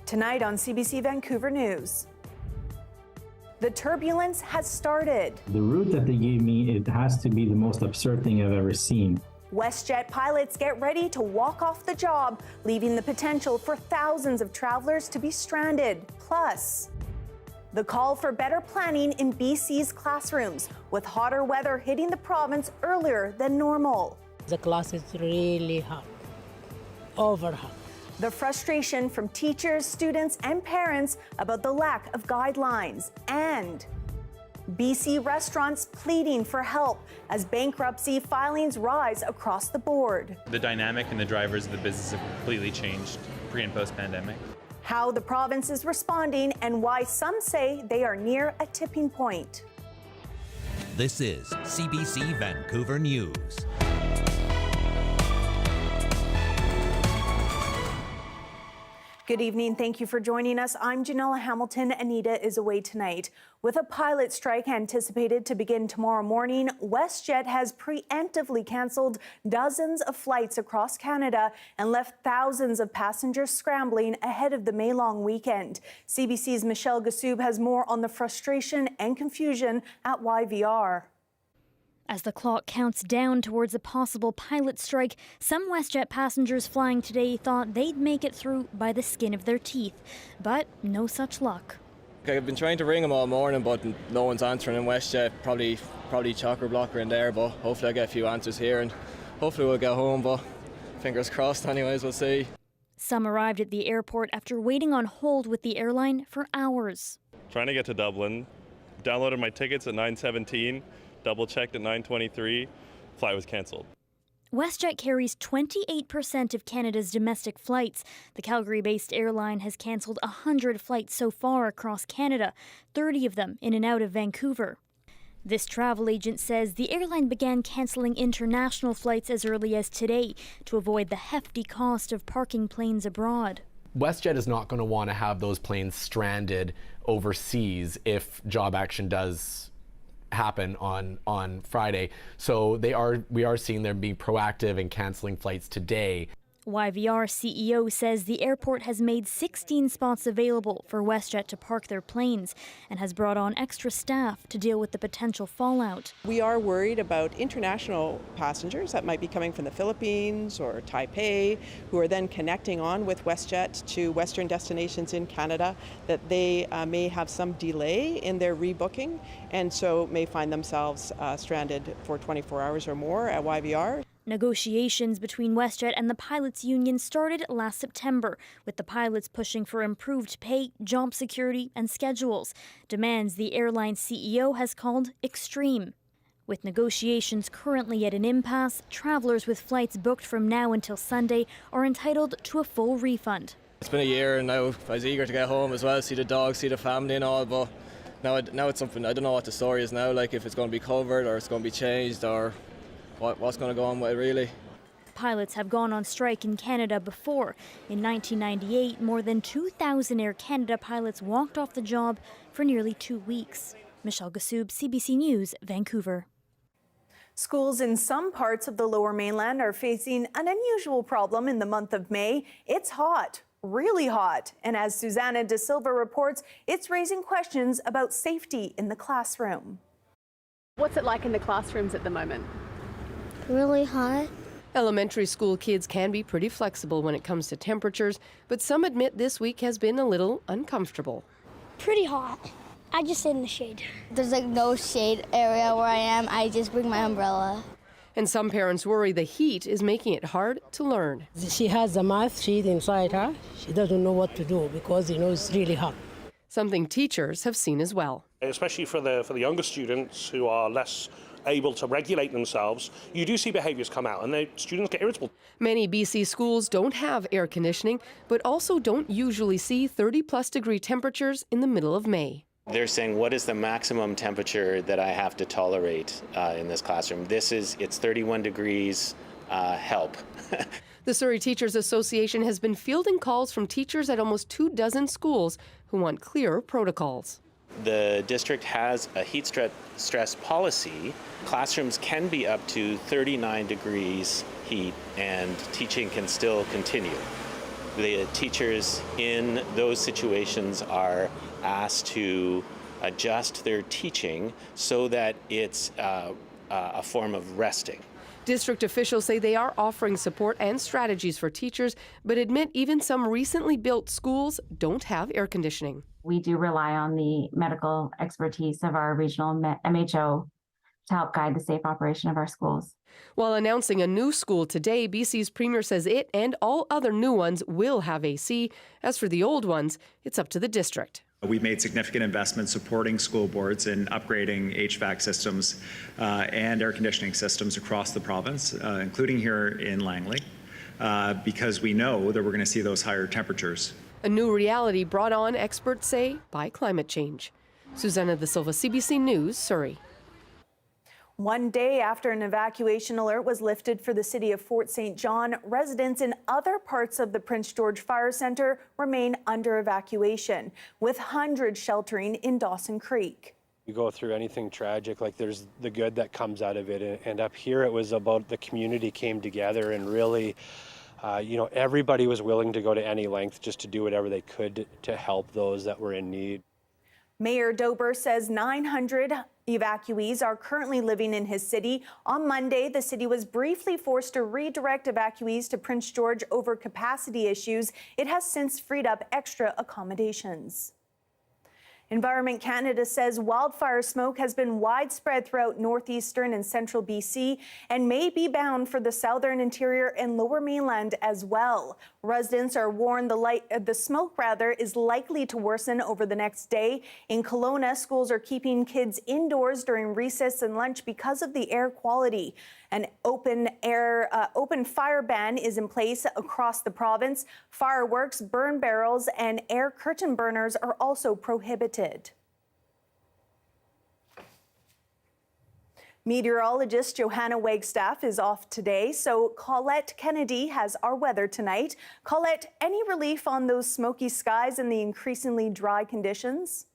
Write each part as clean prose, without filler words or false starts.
Tonight on CBC Vancouver News. The turbulence has started. The route that they gave me, it has to be the most absurd thing I've ever seen. WestJet pilots get ready to walk off the job, leaving the potential for thousands of travelers to be stranded. Plus, the call for better planning in BC's classrooms, with hotter weather hitting the province earlier than normal. The class is really hot, over hot. The frustration from teachers, students, and parents about the lack of guidelines, and BC restaurants pleading for help as bankruptcy filings rise across the board. The dynamic and the drivers of the business have completely changed pre- and post-pandemic. How the province is responding and why some say they are near a tipping point. This is CBC Vancouver News. Good evening. Thank you for joining us. I'm Janella Hamilton. Anita is away tonight. With a pilot strike anticipated to begin tomorrow morning, WestJet has preemptively canceled dozens of flights across Canada and left thousands of passengers scrambling ahead of the May-long weekend. CBC's Michelle Gassoub has more on the frustration and confusion at YVR. As the clock counts down towards a possible pilot strike, some WestJet passengers flying today thought they'd make it through by the skin of their teeth. But no such luck. I've been trying to ring them all morning, but no one's answering in WestJet. Probably chocker-blocker in there, but hopefully I get a few answers here and hopefully we'll get home, but fingers crossed anyways, we'll see. Some arrived at the airport after waiting on hold with the airline for hours. Trying to get to Dublin, downloaded my tickets at 9:17. Double-checked at 9:23, flight was cancelled. WestJet carries 28% of Canada's domestic flights. The Calgary-based airline has cancelled 100 flights so far across Canada, 30 of them in and out of Vancouver. This travel agent says the airline began cancelling international flights as early as today to avoid the hefty cost of parking planes abroad. WestJet is not going to want to have those planes stranded overseas if job action does happen on Friday. So we are seeing them being proactive and canceling flights today. YVR CEO says the airport has made 16 spots available for WestJet to park their planes and has brought on extra staff to deal with the potential fallout. We are worried about international passengers that might be coming from the Philippines or Taipei, who are then connecting on with WestJet to Western destinations in Canada, that they may have some delay in their rebooking and so may find themselves stranded for 24 hours or more at YVR. Negotiations between WestJet and the pilots' union started last September, with the pilots pushing for improved pay, job security, and schedules, demands the airline's CEO has called extreme. With negotiations currently at an impasse, travelers with flights booked from now until Sunday are entitled to a full refund. It's been a year and now I was eager to get home as well, see the dog, see the family and all, but now it's something, I don't know what the story is now, like if it's going to be covered or it's going to be changed or what's going to go on with it, really. Pilots have gone on strike in Canada before. In 1998, more than 2,000 Air Canada pilots walked off the job for nearly 2 weeks. Michelle Gassoub, CBC News, Vancouver. Schools in some parts of the Lower Mainland are facing an unusual problem in the month of May. It's hot, really hot. And as Susanna De Silva reports, it's raising questions about safety in the classroom. What's it like in the classrooms at the moment? Really hot. Elementary school kids can be pretty flexible when it comes to temperatures, but some admit this week has been a little uncomfortable. Pretty hot. I just sit in the shade. There's like no shade area where I am. I just bring my umbrella. And some parents worry the heat is making it hard to learn. She has a math sheet inside her. She doesn't know what to do because, it's really hot. Something teachers have seen as well. Especially for the younger students who are less able to regulate themselves, you do see behaviours come out and the students get irritable. Many BC schools don't have air conditioning, but also don't usually see 30-plus degree temperatures in the middle of May. They're saying, what is the maximum temperature that I have to tolerate in this classroom? It's 31 degrees, help. The Surrey Teachers Association has been fielding calls from teachers at almost 24 schools who want clearer protocols. The district has a heat stress policy. Classrooms can be up to 39 degrees heat and teaching can still continue. The teachers in those situations are asked to adjust their teaching so that it's a form of resting. District officials say they are offering support and strategies for teachers, but admit even some recently built schools don't have air conditioning. We do rely on the medical expertise of our regional MHO to help guide the safe operation of our schools. While announcing a new school today, BC's premier says it and all other new ones will have AC. As for the old ones, it's up to the district. We've made significant investments supporting school boards in upgrading HVAC systems and air conditioning systems across the province, including here in Langley, because we know that we're going to see those higher temperatures. A new reality brought on, experts say, by climate change. Susanna De Silva, CBC News, Surrey. One day after an evacuation alert was lifted for the city of Fort St. John, residents in other parts of the Prince George Fire Centre remain under evacuation, with hundreds sheltering in Dawson Creek. You go through anything tragic, like there's the good that comes out of it. And up here, it was about the community came together and really, everybody was willing to go to any length just to do whatever they could to help those that were in need. Mayor Dober says 900 evacuees are currently living in his city. On Monday, the city was briefly forced to redirect evacuees to Prince George over capacity issues. It has since freed up extra accommodations. Environment Canada says wildfire smoke has been widespread throughout northeastern and central BC and may be bound for the southern interior and lower mainland as well. Residents are warned the smoke is likely to worsen over the next day. In Kelowna, schools are keeping kids indoors during recess and lunch because of the air quality. An open fire ban is in place across the province. Fireworks, burn barrels, and air curtain burners are also prohibited. Meteorologist Johanna Wagstaff is off today, so Colette Kennedy has our weather tonight. Colette, any relief on those smoky skies and the increasingly dry conditions?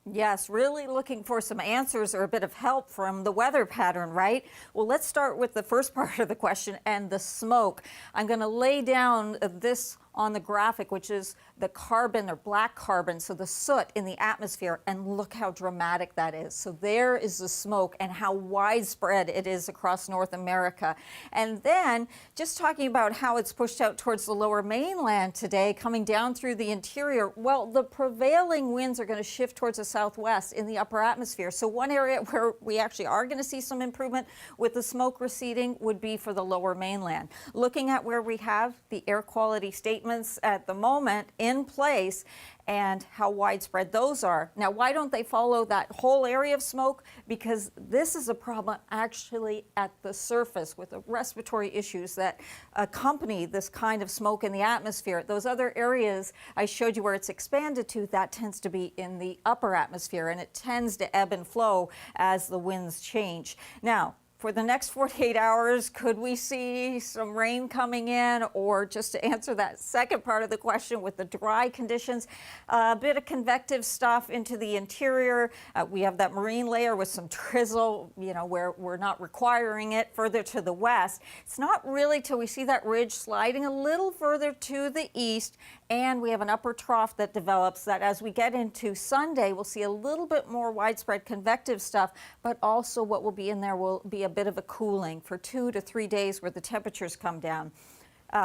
Yes, really looking for some answers or a bit of help from the weather pattern, right? Well, let's start with the first part of the question and the smoke. I'm going to lay down this on the graphic, which is the carbon or black carbon, so the soot in the atmosphere, and look how dramatic that is. So there is the smoke and how widespread it is across North America. And then just talking about how it's pushed out towards the lower mainland today, coming down through the interior, well, the prevailing winds are going to shift towards the southwest in the upper atmosphere. So one area where we actually are going to see some improvement with the smoke receding would be for the lower mainland. Looking at where we have the air quality statements at the moment in place and how widespread those are. Now, why don't they follow that whole area of smoke? Because this is a problem actually at the surface with the respiratory issues that accompany this kind of smoke in the atmosphere. Those other areas I showed you where it's expanded to, that tends to be in the upper atmosphere, and it tends to ebb and flow as the winds change. Now, for the next 48 hours, could we see some rain coming in? Or just to answer that second part of the question with the dry conditions, a bit of convective stuff into the interior. We have that marine layer with some drizzle, where we're not requiring it further to the west. It's not really till we see that ridge sliding a little further to the east, and we have an upper trough that develops that as we get into Sunday, we'll see a little bit more widespread convective stuff, but also what will be in there will be a bit of a cooling for 2 to 3 days where the temperatures come down.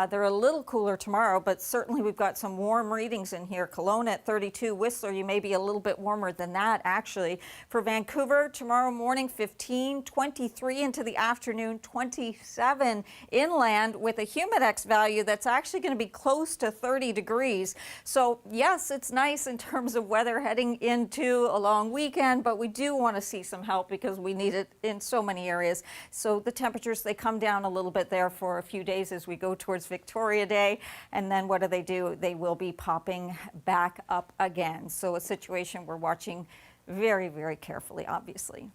They're a little cooler tomorrow, but certainly we've got some warm readings in here. Kelowna at 32, Whistler, you may be a little bit warmer than that, actually. For Vancouver, tomorrow morning, 15, 23 into the afternoon, 27 inland with a humidex value that's actually going to be close to 30 degrees. So, yes, it's nice in terms of weather heading into a long weekend, but we do want to see some help because we need it in so many areas. So the temperatures, they come down a little bit there for a few days as we go towards Victoria Day, and then what do? They will be popping back up again. So a situation we're watching very, very carefully, obviously.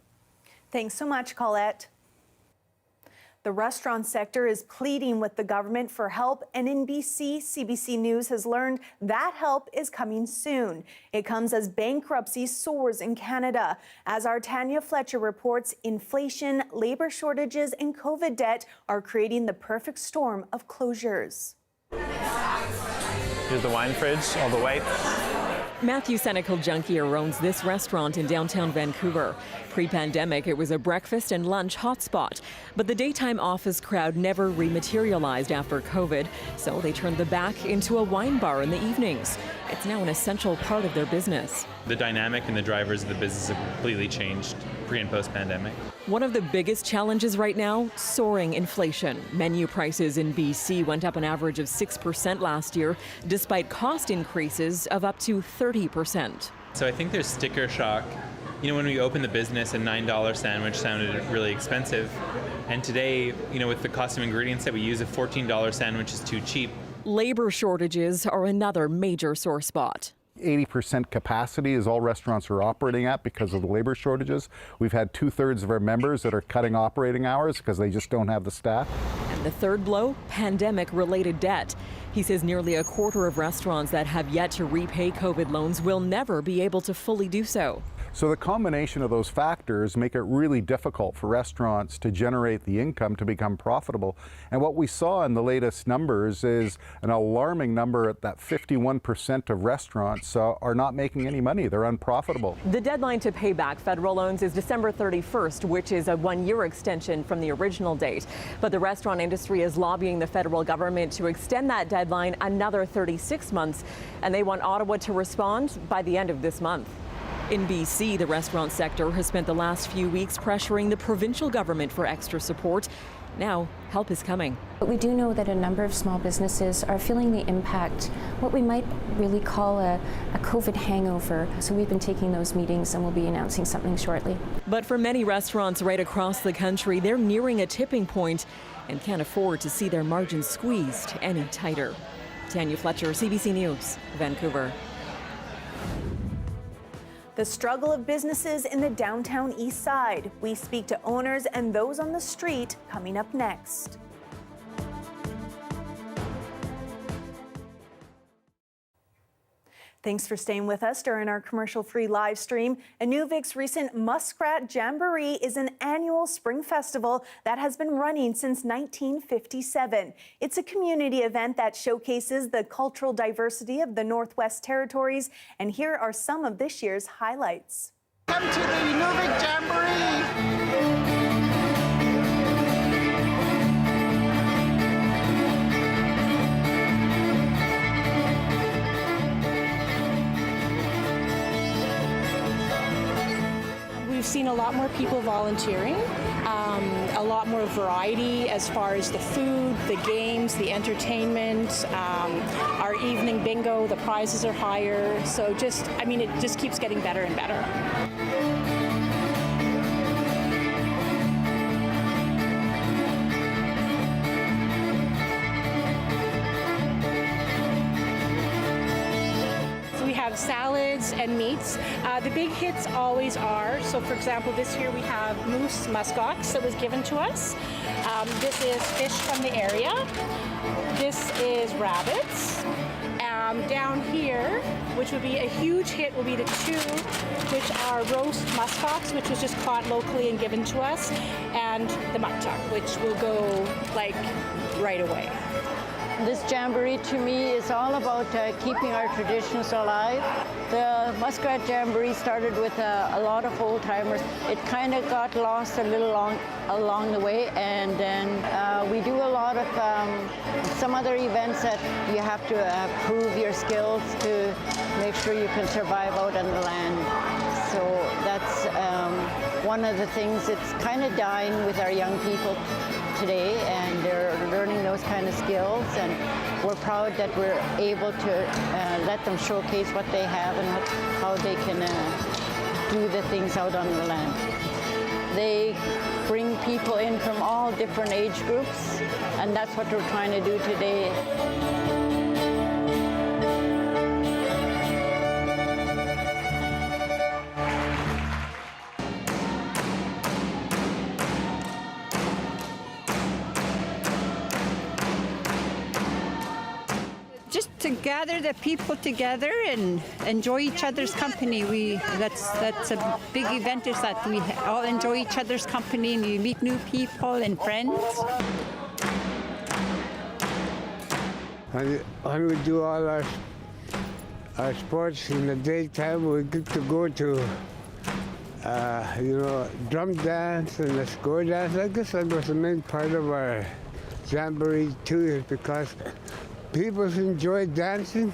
Thanks so much, Colette. The restaurant sector is pleading with the government for help, and in BC, CBC News has learned that help is coming soon. It comes as bankruptcy soars in Canada. As our Tanya Fletcher reports, inflation, labor shortages, and COVID debt are creating the perfect storm of closures. Here's the wine fridge, all the white. Matthew Senecal-Junkier owns this restaurant in downtown Vancouver. Pre-pandemic, it was a breakfast and lunch hotspot. But the daytime office crowd never rematerialized after COVID, so they turned the back into a wine bar in the evenings. It's now an essential part of their business. The dynamic and the drivers of the business have completely changed pre and post pandemic. One of the biggest challenges right now, soaring inflation. Menu prices in BC went up an average of 6% last year, despite cost increases of up to 30%. So I think there's sticker shock. You know, when we opened the business, a $9 sandwich sounded really expensive. And today, you know, with the cost of ingredients that we use, a $14 sandwich is too cheap. Labor shortages are another major sore spot. 80% capacity is all restaurants are operating at because of the labor shortages. We've had 2/3 of our members that are cutting operating hours because they just don't have the staff. And the third blow, pandemic-related debt. He says nearly a quarter of restaurants that have yet to repay COVID loans will never be able to fully do so. So the combination of those factors make it really difficult for restaurants to generate the income to become profitable. And what we saw in the latest numbers is an alarming number at that 51% of restaurants are not making any money. They're unprofitable. The deadline to pay back federal loans is December 31st, which is a one-year extension from the original date. But the restaurant industry is lobbying the federal government to extend that deadline another 36 months, and they want Ottawa to respond by the end of this month. In BC, the restaurant sector has spent the last few weeks pressuring the provincial government for extra support. Now, help is coming. But we do know that a number of small businesses are feeling the impact, what we might really call a COVID hangover. So we've been taking those meetings and we'll be announcing something shortly. But for many restaurants right across the country, they're nearing a tipping point and can't afford to see their margins squeezed any tighter. Tanya Fletcher, CBC News, Vancouver. The struggle of businesses in the downtown east side. We speak to owners and those on the street coming up next. Thanks for staying with us during our commercial-free live stream. Inuvic's recent Muskrat Jamboree is an annual spring festival that has been running since 1957. It's a community event that showcases the cultural diversity of the Northwest Territories, and here are some of this year's highlights. Come to the Inuvik Jamboree! We've seen a lot more people volunteering, a lot more variety as far as the food, the games, the entertainment, our evening bingo, the prizes are higher. So it just keeps getting better and better. Salads and meats. The big hits always are, so for example, this year we have moose muskox that was given to us. This is fish from the area. This is rabbits. Down here, which would be a huge hit, will be the two, which are roast muskox, which was just caught locally and given to us, and the muktuk, which will go like right away. This jamboree to me is all about keeping our traditions alive. The Muskrat Jamboree started with a lot of old timers. It kind of got lost a little along the way, and then we do a lot of some other events that you have to prove your skills to make sure you can survive out on the land. So that's one of the things that's kind of dying with our young people today, and they're learning those kind of skills, and we're proud that we're able to let them showcase what they have and how they can do the things out on the land. They bring people in from all different age groups, and that's what we're trying to do today. Just to gather the people together and enjoy each other's company. That's a big event, is that we all enjoy each other's company and we meet new people and friends. when we do all our sports in the daytime, we get to go to, drum dance and the score dance. I guess that was the main part of our jamboree too, is because people enjoy dancing.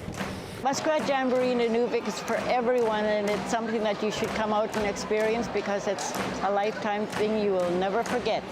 Muskrat Jamboree in Nunavik is for everyone, and it's something that you should come out and experience because it's a lifetime thing you will never forget.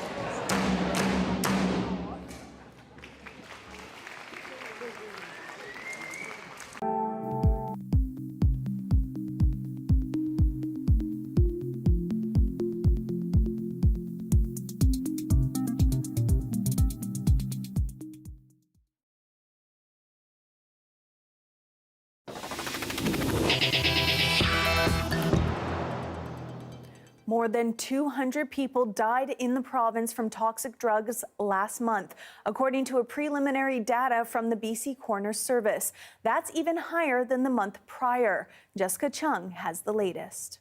More than 200 people died in the province from toxic drugs last month, according to a preliminary data from the BC Coroner's Service. That's even higher than the month prior. Jessica Chung has the latest.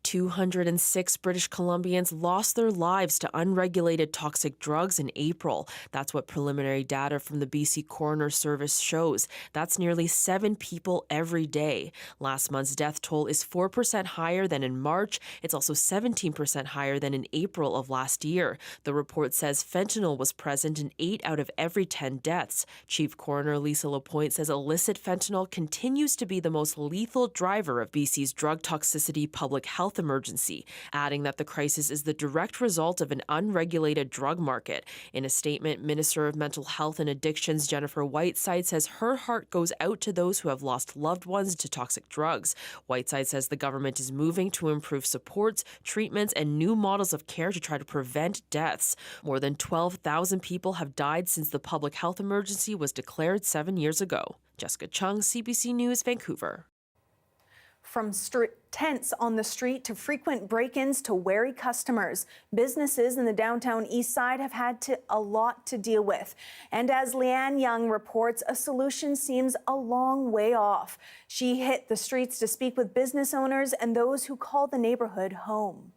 206 British Columbians lost their lives to unregulated toxic drugs in April. That's what preliminary data from the BC Coroner's Service shows. That's nearly 7 people every day. Last month's death toll is 4% higher than in March. It's also 17% higher than in April of last year. The report says fentanyl was present in 8 out of every 10 deaths. Chief Coroner Lisa Lapointe says illicit fentanyl continues to be the most lethal driver of BC's drug toxicity public health emergency, adding that the crisis is the direct result of an unregulated drug market. In a statement, Minister of Mental Health and Addictions Jennifer Whiteside says her heart goes out to those who have lost loved ones to toxic drugs. Whiteside says the government is moving to improve supports, treatments, and new models of care to try to prevent deaths. More than 12,000 people have died since the public health emergency was declared 7 years ago. Jessica Chung, CBC News, Vancouver. From tents on the street to frequent break-ins to wary customers, businesses in the downtown east side have had a lot to deal with. And as Leanne Young reports, a solution seems a long way off. She hit the streets to speak with business owners and those who call the neighborhood home.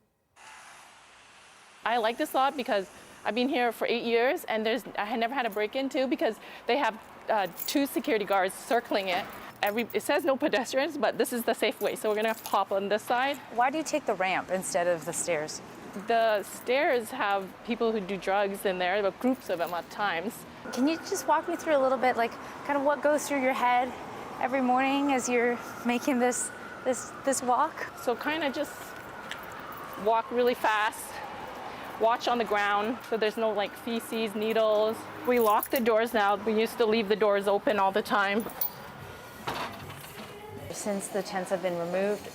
I like this lot because I've been here for 8 years and I had never had a break-in too because they have 2 security guards circling it. It says no pedestrians, but this is the safe way. So we're gonna pop on this side. Why do you take the ramp instead of the stairs? The stairs have people who do drugs in there, but groups of them at times. Can you just walk me through a little bit, like kind of what goes through your head every morning as you're making this walk? So kind of just walk really fast, watch on the ground so there's no like feces, needles. We lock the doors now. We used to leave the doors open all the time. Since the tents have been removed,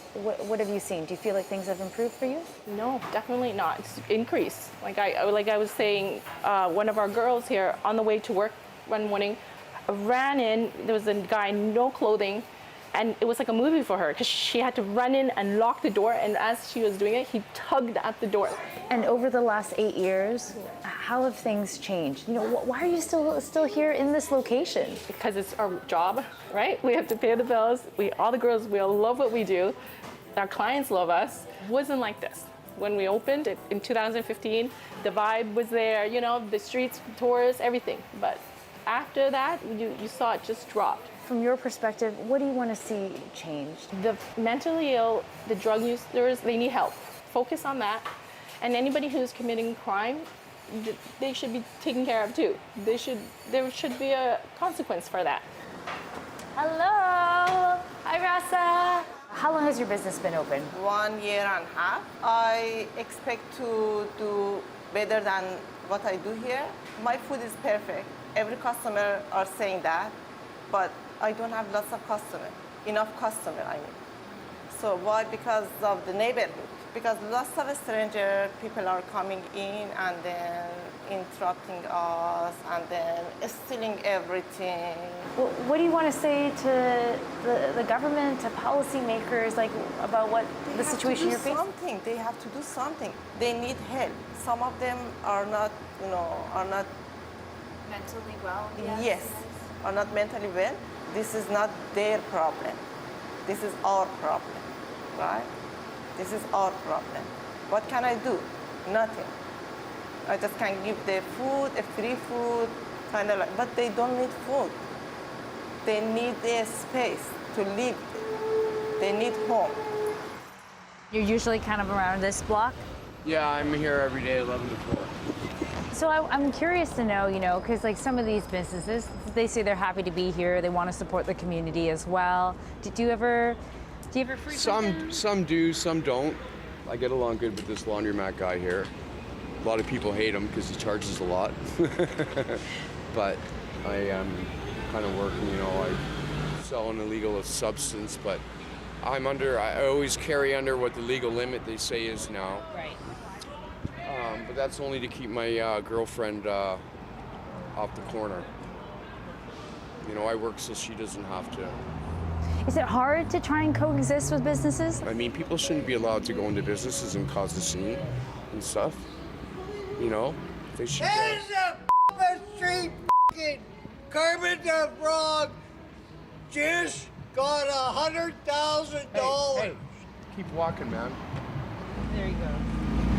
what have you seen? Do you feel like things have improved for you? No, definitely not. It's increased. Like I was saying, one of our girls here on the way to work one morning ran in. There was a guy, no clothing, and it was like a movie for her because she had to run in and lock the door. And as she was doing it, he tugged at the door. And over the last 8 years, how have things changed? You know, why are you still here in this location? Because it's our job, right? We have to pay the bills. All the girls, we all love what we do. Our clients love us. It wasn't like this. When we opened it in 2015, the vibe was there, you know, the streets, tourists, everything. But after that, you saw it just dropped. From your perspective, what do you want to see changed? The mentally ill, the drug users, they need help. Focus on that. And anybody who's committing crime, they should be taken care of too. There should be a consequence for that. Hello. Hi, Rasa. How long has your business been open? 1 year and a half. I expect to do better than what I do here. My food is perfect. Every customer are saying that, but I don't have lots of customers, enough customer, I mean. So why? Because of the neighborhood. Because lots of stranger people are coming in and then interrupting us and then stealing everything. Well, what do you want to say to the government, to policymakers, like about what the situation you're facing? Something. They have to do something. They need help. Some of them are not, are not mentally well. Yes, are not mentally well. This is not their problem. This is our problem, right? This is our problem. What can I do? Nothing. I just can give them food, free food, kind of like, but they don't need food. They need a space to live. They need home. You're usually kind of around this block? Yeah, I'm here every day, 11 to 4. So I'm curious to know, because like some of these businesses, they say they're happy to be here. They want to support the community as well. Do you ever frequent them? Some do, some don't. I get along good with this laundromat guy here. A lot of people hate him because he charges a lot. But I am kind of working, I sell an illegal substance, but I always carry under what the legal limit they say is now. Right. But that's only to keep my girlfriend off the corner. I work so she doesn't have to. Is it hard to try and coexist with businesses? I mean, people shouldn't be allowed to go into businesses and cause a scene and stuff. They should. There's a street f***ing Kermit the Frog just got $100,000. Hey, keep walking, man. There you go.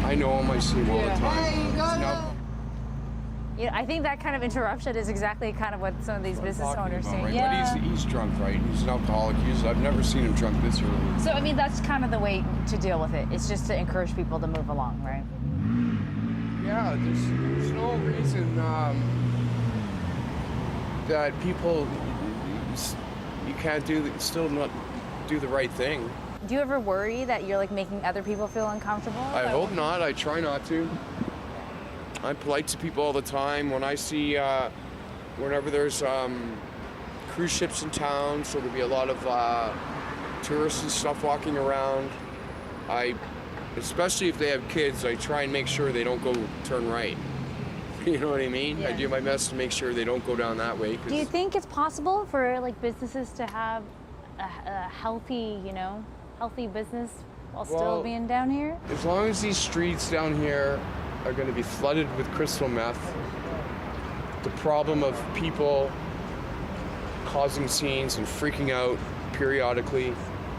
I know him, I see him all the time. I think that kind of interruption is exactly kind of what some of these business owners say. Right? Yeah. But he's drunk, right? He's an alcoholic. I've never seen him drunk this early. So, that's kind of the way to deal with it. It's just to encourage people to move along, right? Yeah, there's no reason that people, you can't still not do the right thing. Do you ever worry that you're making other people feel uncomfortable? I hope not. I try not to. I'm polite to people all the time. When I see, whenever there's cruise ships in town, so there'll be a lot of tourists and stuff walking around. Especially if they have kids, I try and make sure they don't go turn right. You know what I mean? Yeah. I do my best to make sure they don't go down that way. Do you think it's possible for businesses to have a healthy, healthy business while still being down here? As long as these streets down here are going to be flooded with crystal meth, the problem of people causing scenes and freaking out periodically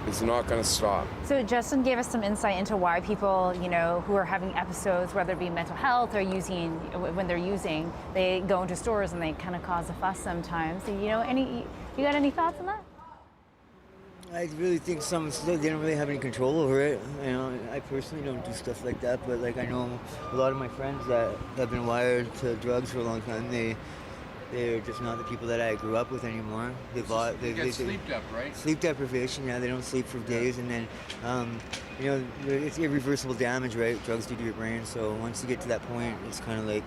is not going to stop. So Justin gave us some insight into why people, who are having episodes, whether it be mental health or when they're using, they go into stores and they kind of cause a fuss sometimes. You got any thoughts on that? I really think some still they don't really have any control over it. I personally don't do stuff like that, but I know a lot of my friends that have been wired to drugs for a long time. They're just not the people that I grew up with anymore. They get sleep dep, right? Sleep deprivation, yeah. They don't sleep for days, and then it's irreversible damage, right? Drugs do to your brain. So once you get to that point, it's kind of it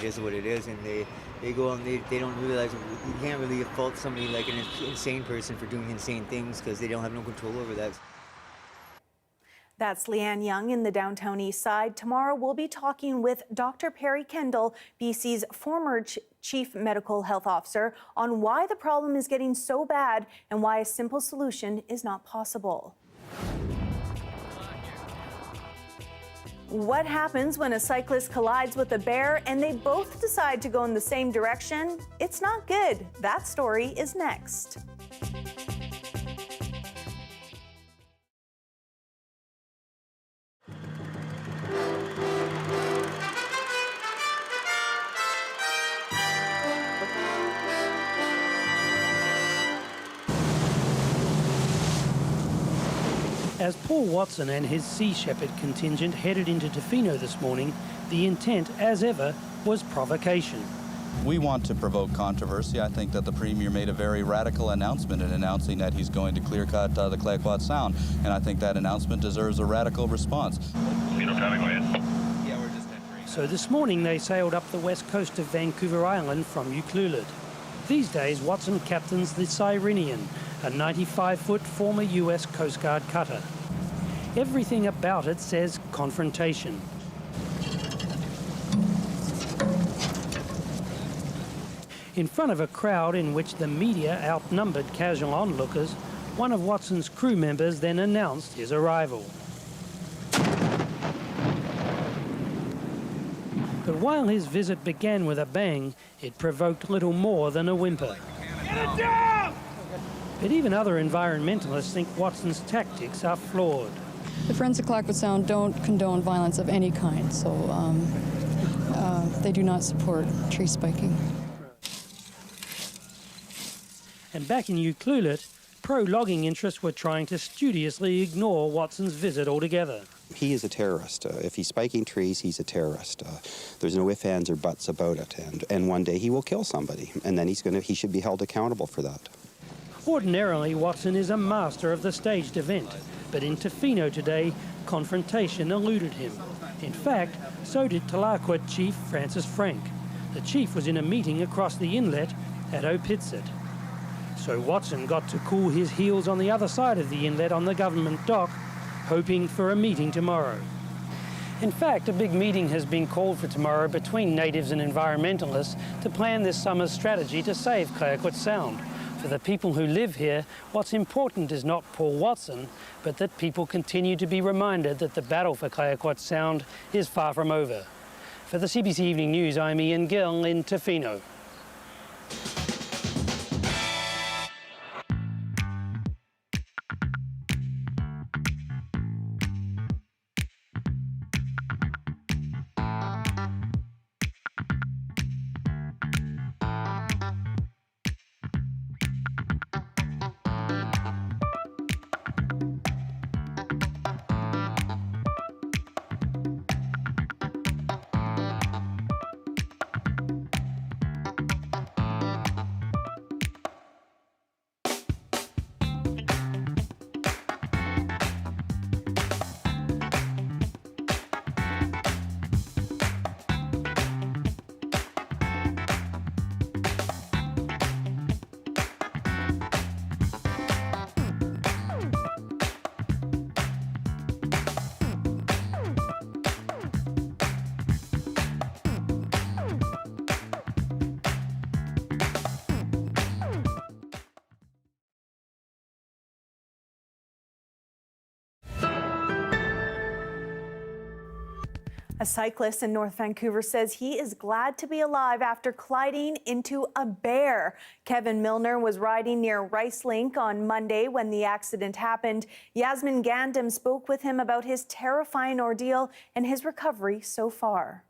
is what it is, and they go and they don't realize you can't really fault somebody like an insane person for doing insane things because they don't have no control over that. That's Leanne Young in the downtown east side. Tomorrow we'll be talking with Dr. Perry Kendall, BC's former Chief Medical Health Officer, on why the problem is getting so bad and why a simple solution is not possible. What happens when a cyclist collides with a bear and they both decide to go in the same direction? It's not good. That story is next. As Paul Watson and his Sea Shepherd contingent headed into Tofino this morning, the intent, as ever, was provocation. We want to provoke controversy. I think that the Premier made a very radical announcement in announcing that he's going to clear-cut the Clayoquot Sound, and I think that announcement deserves a radical response. So this morning they sailed up the west coast of Vancouver Island from Ucluelet. These days, Watson captains the Cyrenian, a 95-foot former US Coast Guard cutter. Everything about it says confrontation. In front of a crowd in which the media outnumbered casual onlookers, one of Watson's crew members then announced his arrival. But while his visit began with a bang, it provoked little more than a whimper. Get it down! But even other environmentalists think Watson's tactics are flawed. The Friends of Clayoquot Sound don't condone violence of any kind, so they do not support tree spiking. And back in Ucluelet, pro-logging interests were trying to studiously ignore Watson's visit altogether. He is a terrorist. If he's spiking trees, he's a terrorist. There's no ifs, ands, or buts about it. And one day he will kill somebody, and then he should be held accountable for that. Ordinarily, Watson is a master of the staged event, but in Tofino today, confrontation eluded him. In fact, so did Tlaquet Chief Francis Frank. The chief was in a meeting across the inlet at Opitsit. So Watson got to cool his heels on the other side of the inlet on the government dock, hoping for a meeting tomorrow. In fact, a big meeting has been called for tomorrow between natives and environmentalists to plan this summer's strategy to save Clayoquot Sound. For the people who live here, what's important is not Paul Watson, but that people continue to be reminded that the battle for Clayoquot Sound is far from over. For the CBC Evening News, I'm Ian Gill in Tofino. A cyclist in North Vancouver says he is glad to be alive after colliding into a bear. Kevin Milner was riding near Rice Link on Monday when the accident happened. Yasmin Gandam spoke with him about his terrifying ordeal and his recovery so far.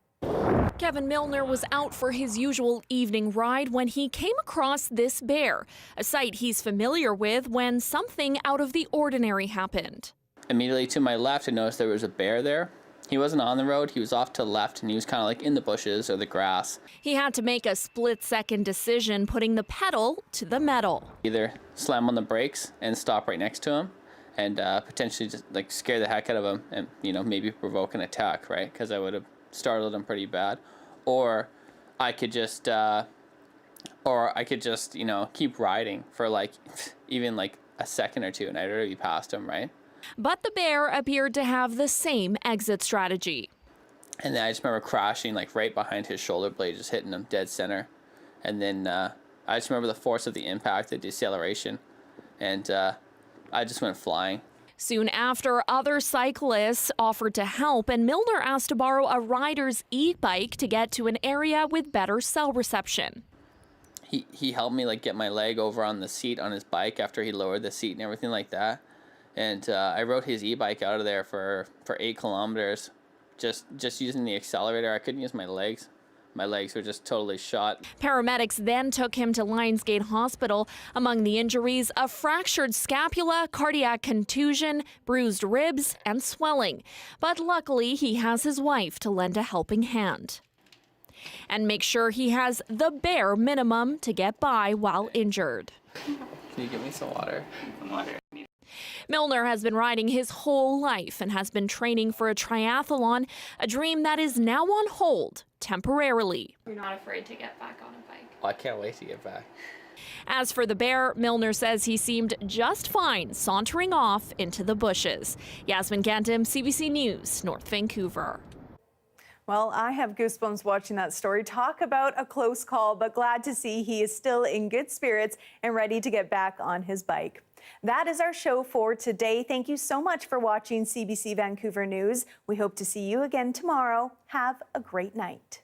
Kevin Milner was out for his usual evening ride when he came across this bear, a sight he's familiar with when something out of the ordinary happened. Immediately to my left, I noticed there was a bear there. He wasn't on the road, he was off to the left, and he was kind of like in the bushes or the grass. He had to make a split-second decision, putting the pedal to the metal. Either slam on the brakes and stop right next to him and potentially just like scare the heck out of him and, you know, maybe provoke an attack, right? Because I would have startled him pretty bad. Or I could just, you know, keep riding for like even like a second or two and I'd already be past him, right? But the bear appeared to have the same exit strategy. And then I just remember crashing like right behind his shoulder blade, just hitting him dead center. And then I just remember the force of the impact, the deceleration, and I just went flying. Soon after, other cyclists offered to help, and Milner asked to borrow a rider's e-bike to get to an area with better cell reception. He helped me like get my leg over on the seat on his bike after he lowered the seat and everything like that. And I rode his e-bike out of there for 8 kilometers, just using the accelerator. I couldn't use my legs. My legs were just totally shot. Paramedics then took him to Lionsgate Hospital. Among the injuries, a fractured scapula, cardiac contusion, bruised ribs, and swelling. But luckily, he has his wife to lend a helping hand. And make sure he has the bare minimum to get by while injured. Can you give me some water? Some water. Milner has been riding his whole life and has been training for a triathlon, a dream that is now on hold temporarily. You're not afraid to get back on a bike? Well, I can't wait to get back. As for the bear, Milner says he seemed just fine sauntering off into the bushes. Yasmin Gandam, CBC News, North Vancouver. Well, I have goosebumps watching that story. Talk about a close call, but glad to see he is still in good spirits and ready to get back on his bike. That is our show for today. Thank you so much for watching CBC Vancouver News. We hope to see you again tomorrow. Have a great night.